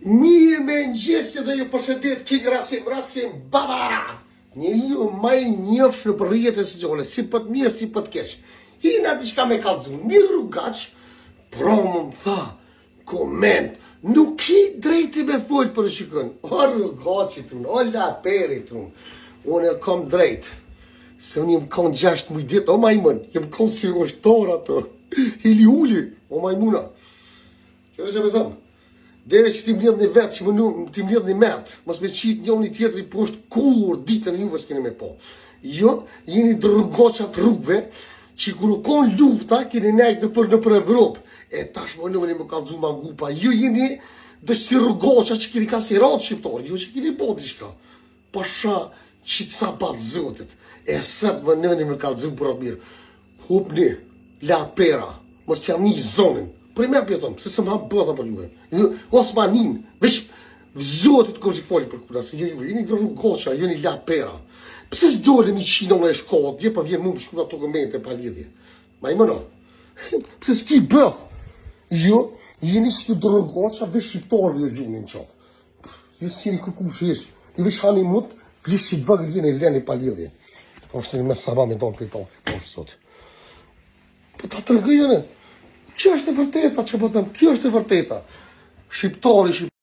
Mirë me ngjesi dhe ju përshëndet King Rasim, baba! Njeriu më i njofshëm për rrjetet sociale, si për të mirë, si për të keq. Hina diçka me kallëzu, një rrugaç, promo më tha, koment, nuk i drejti me folë për shikon. O rrugaçi tun, o laperi tun, unë e kom drejt. Se unë jem kon 6 muj dit, o majmun, jem kon si ushtar ato. Hili uli, o majmuna. Qërë që me thëmë? Dere që ti mledh një vetë, që ti mledh një metë, mos me qitë njëri tjetëri poshtë kur ditën juve s'keni me po. Jo, jeni rrugoqat rrugve, që kur u kon lufta, keni nejtë në për Evropë. E tash më nëmën e më kalëzu ma ngupa. Jo jeni dhe që si rrugoqat që keni ka si ratë shqiptarë, jo që keni po diçka. Pasha që të sapat zotit. E sëtë më nëmën e më kalëzu për atë mirë. Hupni, la pera, mos që jam një zonin. Për i me pjetëm, se se më hamë bëta për juve. Osmanin, veç zotit kërë që foli për kuna, se juve, jeni rrugoqa, jeni la pera. Pse s'dole mi qinon e shkollë, dje pa vjen mu më shkuna dokumente pa lidhje. Ma i mëna, pse s'ki bëth? Jo, jeni s'ki rrugoqa, veç shqiptarve jo gjunin qafë. Jo s'keni kërkush ish, ju veç hani mut, plisht që t'vëgër jeni leni pa lidhje. Po është me sama me donë për i tonë, po është sot. Po ta të rëgëjëne, që është e vërteta që po them, kjo është e vërteta. Shqiptari